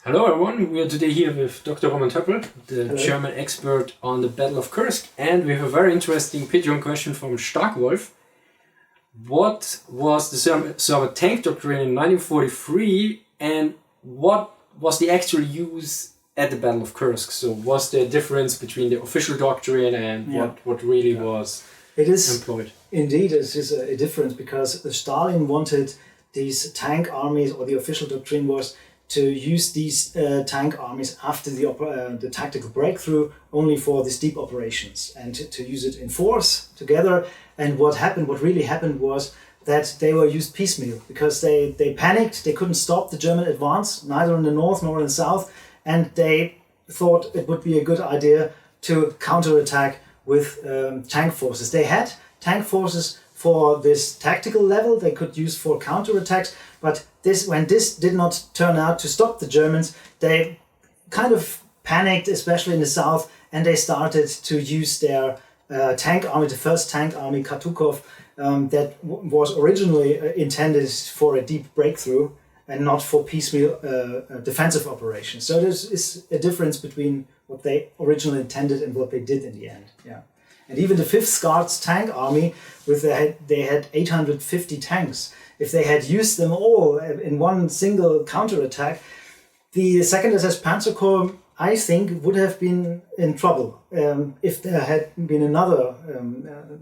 Hello everyone, we are today here with Dr. Roman Töppel, the Hello. German expert on the Battle of Kursk, and we have a very interesting Patreon question from Starkwolf. What was the Soviet Tank Doctrine in 1943 and what was the actual use at the Battle of Kursk? So was there a difference between the official doctrine and what really was employed? Indeed, it is a difference because Stalin wanted these tank armies, or the official doctrine was to use these tank armies after the tactical breakthrough only for these deep operations and to use it in force together. And what really happened was that they were used piecemeal because they panicked, they couldn't stop the German advance, neither in the north nor in the south, and they thought it would be a good idea to counterattack with tank forces. They had tank forces for this tactical level they could use for counterattacks, but when this did not turn out to stop the Germans, they kind of panicked, especially in the south, and they started to use their tank army, the first tank army, Katukov, that was originally intended for a deep breakthrough and not for piecemeal defensive operations. So there is a difference between what they originally intended and what they did in the end. Yeah. And even the 5th Guards tank army, they had 850 tanks. If they had used them all in one single counterattack, the 2nd SS Panzer Corps, I think, would have been in trouble if there had been another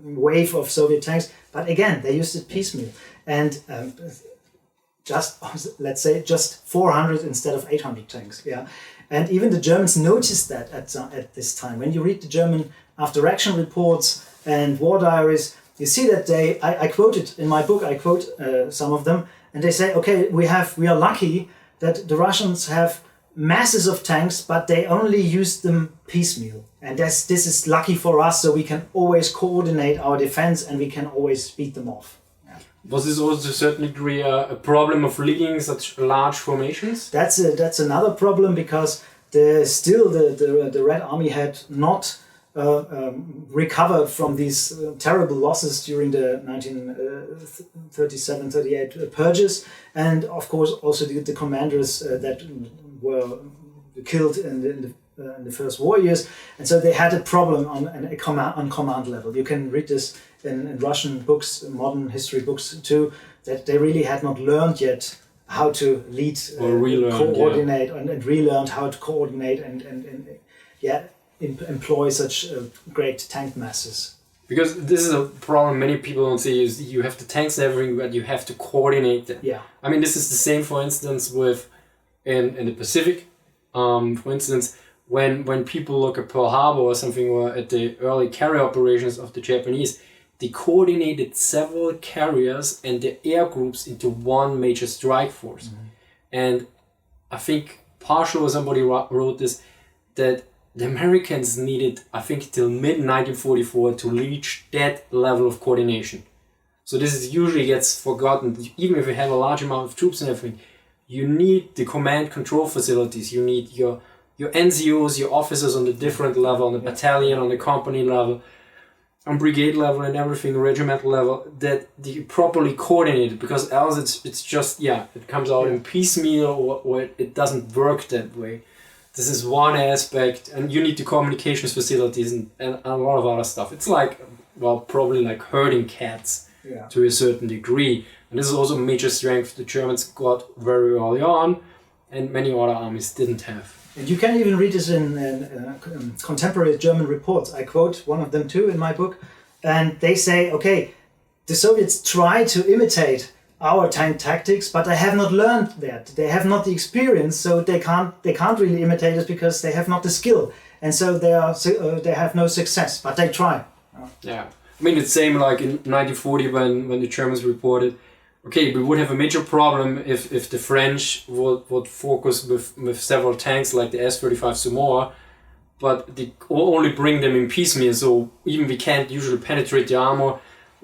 wave of Soviet tanks. But again, they used it piecemeal. And let's say just 400 instead of 800 tanks. Yeah. And even the Germans noticed that at this time. When you read the German after-action reports and war diaries, you see that I quote it in my book, I quote some of them, and they say, okay, we are lucky that the Russians have masses of tanks, but they only use them piecemeal. And this is lucky for us, so we can always coordinate our defense and we can always beat them off. Yeah. Was this also to a certain degree a problem of leading such large formations? That's another problem because the Red Army had not recovered from these terrible losses during the 1937-38 purges, and of course also the commanders that were killed in the first war years, and so they had a problem on command level. You can read this in Russian books, modern history books too, that they really had not learned yet how to lead, coordinate, and relearned how to coordinate and employ such great tank masses. Because this is a problem many people don't see, is you have the tanks and everything, but you have to coordinate them. Yeah. I mean, this is the same, for instance, with in the Pacific. For instance, when people look at Pearl Harbor or something, or at the early carrier operations of the Japanese, they coordinated several carriers and their air groups into one major strike force. Mm-hmm. And I think Parshall or somebody wrote this, that the Americans needed, I think, till mid-1944 to reach that level of coordination. So this usually gets forgotten. Even if you have a large amount of troops and everything, you need the command control facilities. You need your NCOs, your officers on the different level, on the battalion, on the company level, on brigade level and everything, regimental level, that you properly coordinated, because else it's just, it comes out in piecemeal or it doesn't work that way. This is one aspect, and you need the communications facilities and a lot of other stuff. It's like, probably like herding cats to a certain degree. And this is also a major strength the Germans got very early on, and many other armies didn't have. And you can even read this in contemporary German reports. I quote one of them too in my book, and they say, okay, the Soviets try to imitate our tank tactics, but they have not learned that. They have not the experience, so they can't really imitate us because they have not the skill, and so they have no success. But they try. Yeah, I mean, it's same like in 1940 when the Germans reported, okay, we would have a major problem if the French would focus with several tanks like the S-35 Samoa, but they only bring them in piecemeal. So even we can't usually penetrate the armor.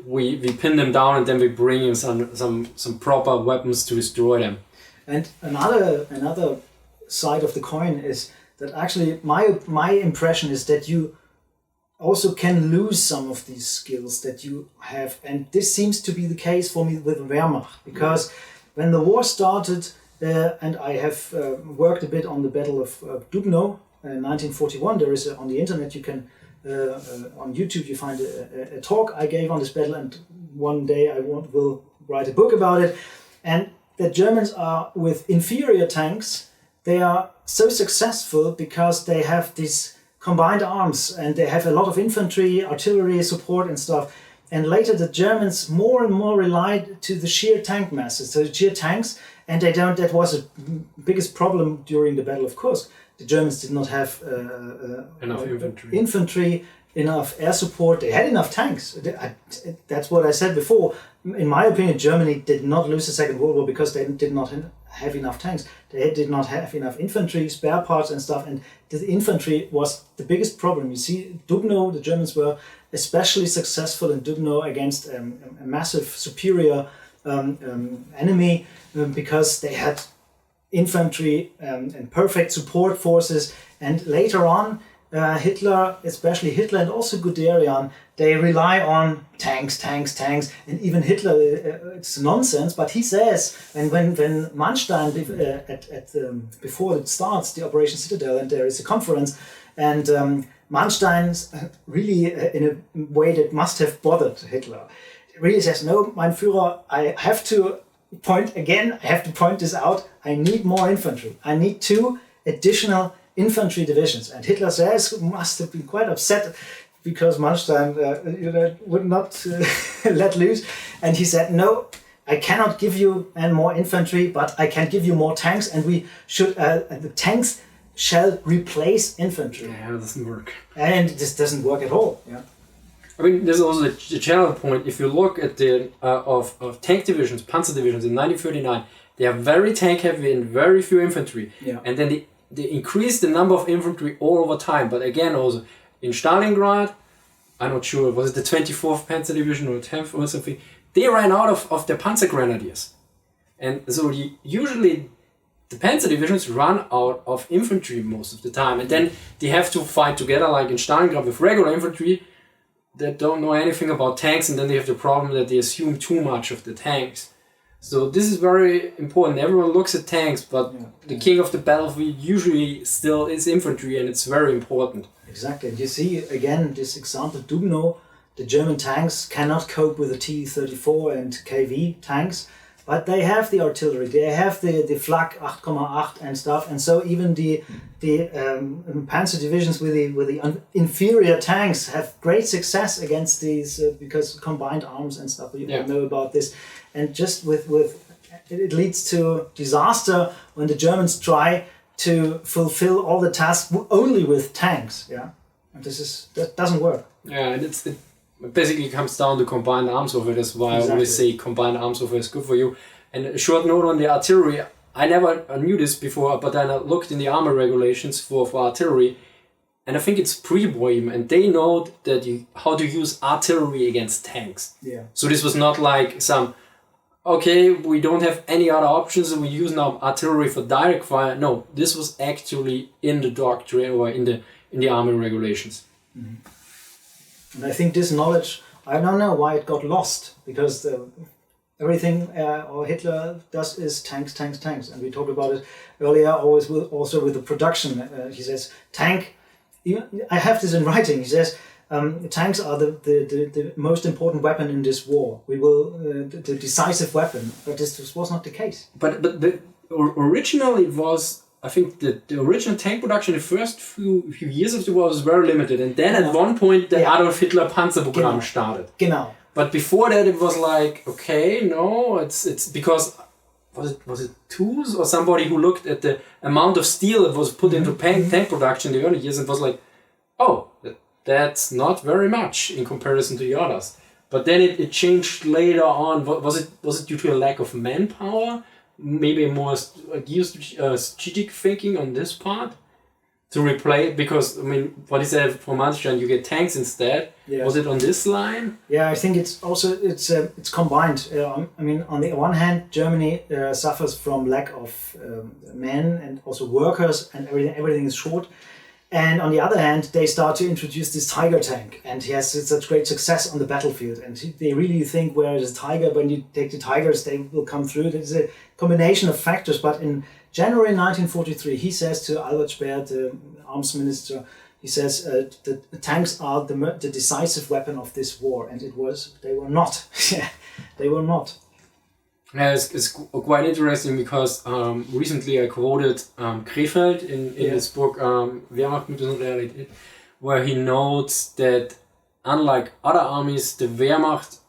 We pin them down and then we bring in some proper weapons to destroy them. And another side of the coin is that actually my impression is that you also can lose some of these skills that you have, and this seems to be the case for me with Wehrmacht, because when the war started, and I have worked a bit on the Battle of Dubno in 1941. There is on the internet, you can on YouTube you find a talk I gave on this battle, and one day I will write a book about it. And the Germans are with inferior tanks. They are so successful because they have these combined arms and they have a lot of infantry, artillery support and stuff. And later the Germans more and more relied to the sheer tank masses, so the sheer tanks, and that was the biggest problem during the Battle of Kursk. The Germans did not have enough infantry, enough air support. They had enough tanks. That's what I said before. In my opinion, Germany did not lose the Second World War because they did not have enough tanks. They did not have enough infantry, spare parts and stuff, and the infantry was the biggest problem. You see, Dubno, the Germans were especially successful in Dubno against a massive, superior enemy because they had infantry and perfect support forces. And later on, Hitler, especially Hitler and also Guderian, they rely on tanks, and even Hitler, it's nonsense, but he says, and when Manstein, before it starts, the Operation Citadel, and there is a conference, and Manstein's really, in a way that must have bothered Hitler, really says, no, mein Führer, I have to point this out, I need more infantry. I need 2 additional infantry divisions. And Hitler says, must have been quite upset because Manstein would not let loose. And he said, no, I cannot give you more infantry, but I can give you more tanks, and we should, the tanks shall replace infantry. Yeah, it doesn't work. And this doesn't work at all. Yeah. I mean, there's also the general point. If you look at the of tank divisions, Panzer divisions in 1939, they are very tank heavy and very few infantry. Yeah. And then they increased the number of infantry all over time. But again, also in Stalingrad, I'm not sure, was it the 24th Panzer Division or 10th or something? They ran out of their Panzer Grenadiers. And so usually the Panzer divisions run out of infantry most of the time. And then they have to fight together, like in Stalingrad, with regular infantry that don't know anything about tanks, and then they have the problem that they assume too much of the tanks. So this is very important. Everyone looks at tanks, but the king of the battlefield usually still is infantry, and it's very important. Exactly. And you see, again, this example, Dubno, the German tanks cannot cope with the T-34 and KV tanks, but they have the artillery, they have the Flak 8,8 and stuff, and so even the Panzer divisions with the inferior tanks have great success against these because combined arms and stuff. You all know about this, and just with it leads to disaster when the Germans try to fulfill all the tasks only with tanks. Yeah, and that doesn't work. Yeah, and it basically comes down to combined arms warfare. That's why I always say combined arms warfare is good for you. And a short note on the artillery. I never knew this before, but then I looked in the armor regulations for artillery, and I think it's pre-Boehm, and they know that how to use artillery against tanks. Yeah. So this was not like okay, we don't have any other options, and we use now artillery for direct fire. No, this was actually in the doctrine or in the army regulations. Mm-hmm. And I think this knowledge, I don't know why it got lost, because everything Hitler does is tanks. And we talked about it earlier, also with the production. He says, tank, I have this in writing, he says, tanks are the most important weapon in this war. We will, the decisive weapon, but this was not the case. But originally it was, I think the original tank production the first few years of the war was very limited, and then at one point the Adolf Hitler Panzerprogramm started. Genau. But before that it was like, okay, no, it's because was it Tools or somebody who looked at the amount of steel that was put into tank production in the early years and was like, oh, that's not very much in comparison to the others. But then it changed later on. Was it due to a lack of manpower? Maybe more strategic thinking on this part to replace, because I mean, what is that for Manstein? You get tanks instead. Yes. Was it on this line? Yeah, I think it's combined. I mean, on the one hand, Germany suffers from lack of men and also workers, and everything is short. And on the other hand, they start to introduce this Tiger tank, and he has such great success on the battlefield. And they really think, where is the Tiger? When you take the Tigers, they will come through. It's a combination of factors. But in January 1943, he says to Albert Speer, the arms minister, he says the tanks are the decisive weapon of this war, and they were not. They were not. Yeah, it's quite interesting because recently I quoted Krefeld in his book Wehrmacht, Mythos und Realität, where he notes that unlike other armies, the Wehrmacht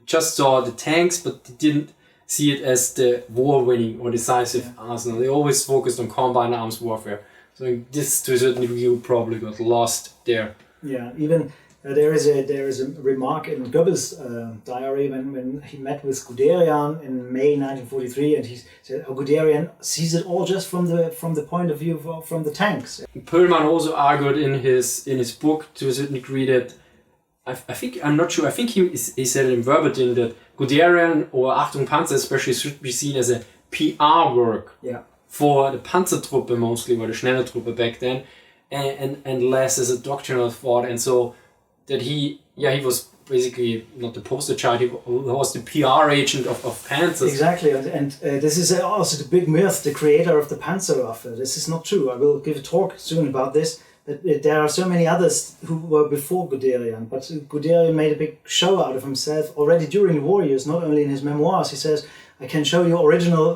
just saw the tanks, but they didn't see it as the war-winning or decisive arsenal. They always focused on combined arms warfare. So this, to a certain degree, probably got lost there. Yeah, even there is a remark in Goebbels' diary when he met with Guderian in May 1943, and he said, Guderian sees it all just from the point of view from the tanks. Pöhlmann also argued in his book to a certain degree that I think he said it in verbatim that Guderian or Achtung Panzer especially should be seen as a PR work for the Panzertruppe mostly, or the Schnelle Truppe back then, and less as a doctrinal thought, and so that he was basically not the poster child, he was the PR agent of Panzers. Exactly, and this is also the big myth, the creator of the Panzerwaffe. This is not true. I will give a talk soon about this. That there are so many others who were before Guderian, but Guderian made a big show out of himself already during the war years, not only in his memoirs. He says, I can show you original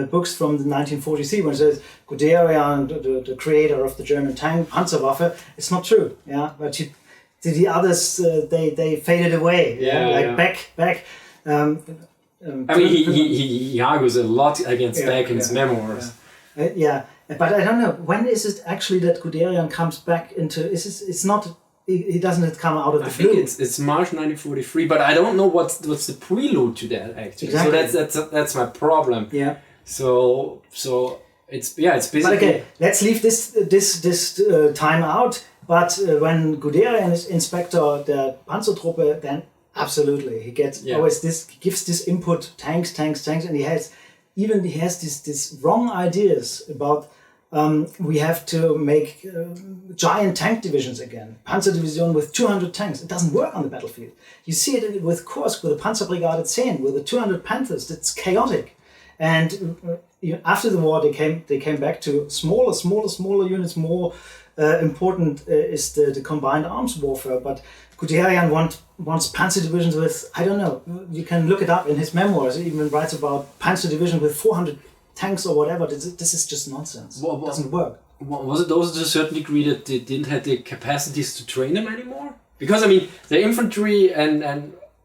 books from 1943 when it says Guderian, the creator of the German tank Panzerwaffe. It's not true, but the others, they faded away. Beck. I mean, he argues a lot against Beck in his memoirs. But I don't know, when is it actually that Guderian comes back into? It's not. He doesn't come out of the blue. I think it's March 1943, but I don't know what's the prelude to that actually. Exactly. So that's my problem. Yeah. So it's basically. But okay, let's leave this time out. But when Guderian is inspector der Panzertruppe, then absolutely he gets always this. He gives this input: tanks, and he has this wrong ideas about. We have to make giant tank divisions again. Panzer division with 200 tanks. It doesn't work on the battlefield. You see it with Kursk, with the Panzerbrigade 10, with the 200 Panthers. It's chaotic. And after the war, they came back to smaller units. More important is the combined arms warfare. But Guderian wants Panzer divisions with, I don't know, you can look it up in his memoirs. He even writes about Panzer division with 400 tanks or whatever. This is just nonsense. It doesn't work. Was it also to a certain degree that they didn't have the capacities to train them anymore? Because I mean, the infantry and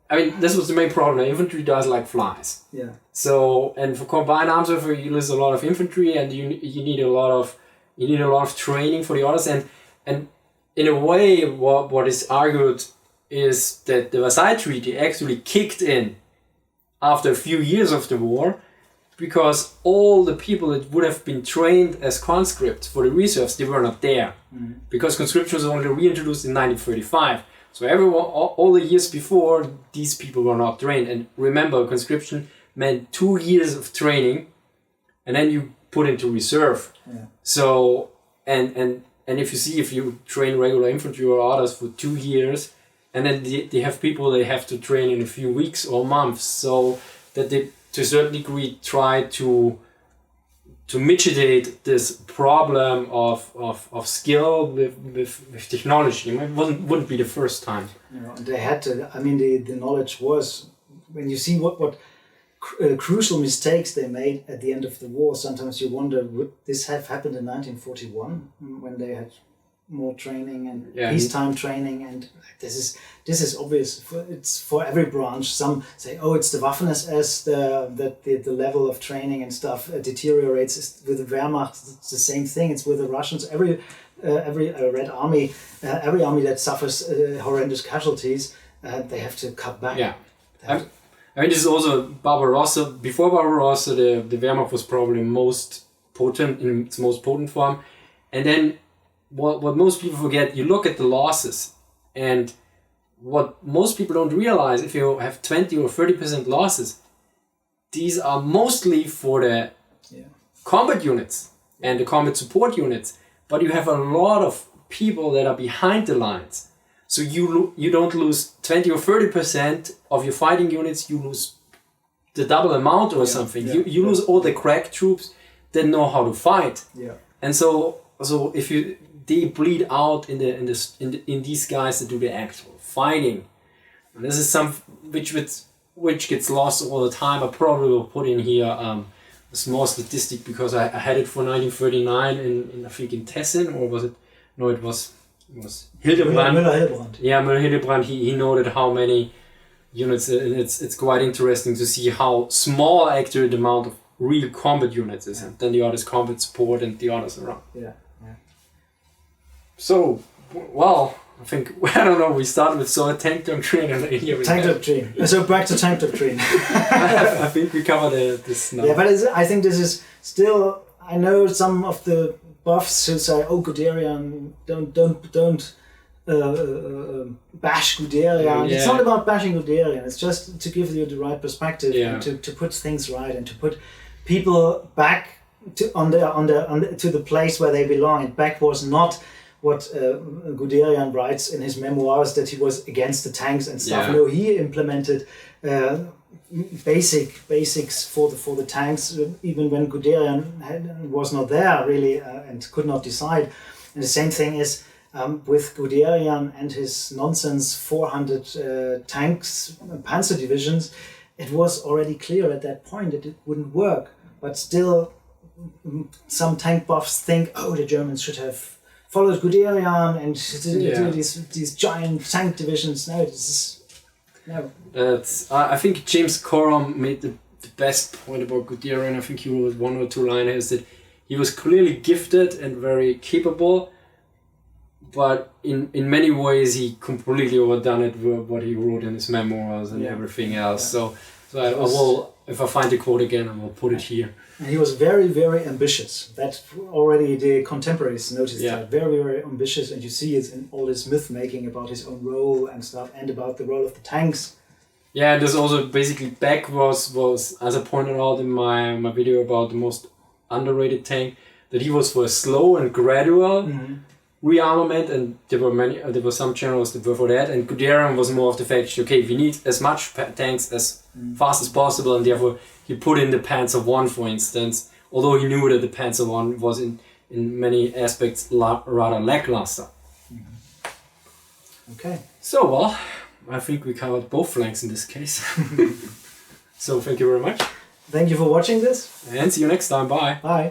I mean, this was the main problem. The infantry dies like flies. Yeah. So, and for combined arms warfare, you lose a lot of infantry, and you need a lot of training for the others. And in a way, what is argued is that the Versailles Treaty actually kicked in after a few years of the war. Because all the people that would have been trained as conscripts for the reserves, they were not there. Mm-hmm. Because conscription was only reintroduced in 1935. So all the years before, these people were not trained. And remember, conscription meant 2 years of training, and then you put into reserve. Yeah. So, and if you train regular infantry or others for 2 years, and then they have people they have to train in a few weeks or months, so that they, to a certain degree, try to mitigate this problem of skill with technology. It wouldn't be the first time. They had to. I mean, the knowledge was, when you see what crucial mistakes they made at the end of the war. Sometimes you wonder, would this have happened in 1941 when they had more training and peacetime training? And this is obvious. It's for every branch. Some say, oh, it's the Waffen-SS that the level of training and stuff deteriorates. With the Wehrmacht, it's the same thing. It's with the Russians. Every Red Army, every army that suffers horrendous casualties, they have to cut back. Yeah. I mean, this is also Barbarossa. Before Barbarossa, the Wehrmacht was probably most potent in its most potent form. And then what most people forget, you look at the losses, and what most people don't realize, if you have 20 or 30% losses, these are mostly for the combat units. and the combat support units, but you have a lot of people that are behind the lines. So you don't lose 20 or 30% of your fighting units, you lose the double amount or something. You lose all the crack troops that know how to fight. Yeah. And so if they bleed out in these guys that do the actual fighting. And this is some which gets lost all the time. I probably will put in here a small statistic because I had it for 1939 in I think in Tessen, or was it? No, it was Hildebrand. Müller-Hildebrand. Yeah, Müller-Hildebrand. He noted how many units, and it's quite interesting to see how small actually the amount of real combat units is, and then the others combat support and the others around. Yeah. So, well, I think, I don't know, we started with Soviet Tank Doctrine and here we Tank Doctrine. So back to Tank Doctrine. I think we covered this now. Yeah, but I think this is still, I know some of the buffs who say, oh, Guderian, don't bash Guderian. It's not about bashing Guderian, it's just to give you the right perspective and to put things right and to put people back to the place where they belong. And back was not what Guderian writes in his memoirs, that he was against the tanks and stuff. No, he implemented basics for the tanks, even when Guderian was not there really and could not decide. And the same thing is with Guderian and his nonsense 400 tanks, Panzer divisions. It was already clear at that point that it wouldn't work. But still, some tank buffs think, oh, the Germans should have followed Guderian and do these giant tank divisions. No, I think James Corum made the best point about Guderian. I think he wrote one or two liners that he was clearly gifted and very capable, but in many ways he completely overdone it with what he wrote in his memoirs and everything else. So I will, if I find the quote again, I will put it here. And he was very, very ambitious. That already the contemporaries noticed that. Very, very ambitious, and you see it in all his myth making about his own role and stuff, and about the role of the tanks. Yeah, and there's also basically Beck was as I pointed out in my video about the most underrated tank, that he was for a slow and gradual rearmament, and there were some generals that were for that, and Guderian was more of the fact, okay, we need as much tanks as fast as possible, and therefore he put in the Panzer I, for instance, although he knew that the Panzer I was in many aspects rather lackluster. Okay. So, well, I think we covered both flanks in this case. So, thank you very much. Thank you for watching this. And see you next time. Bye. Bye.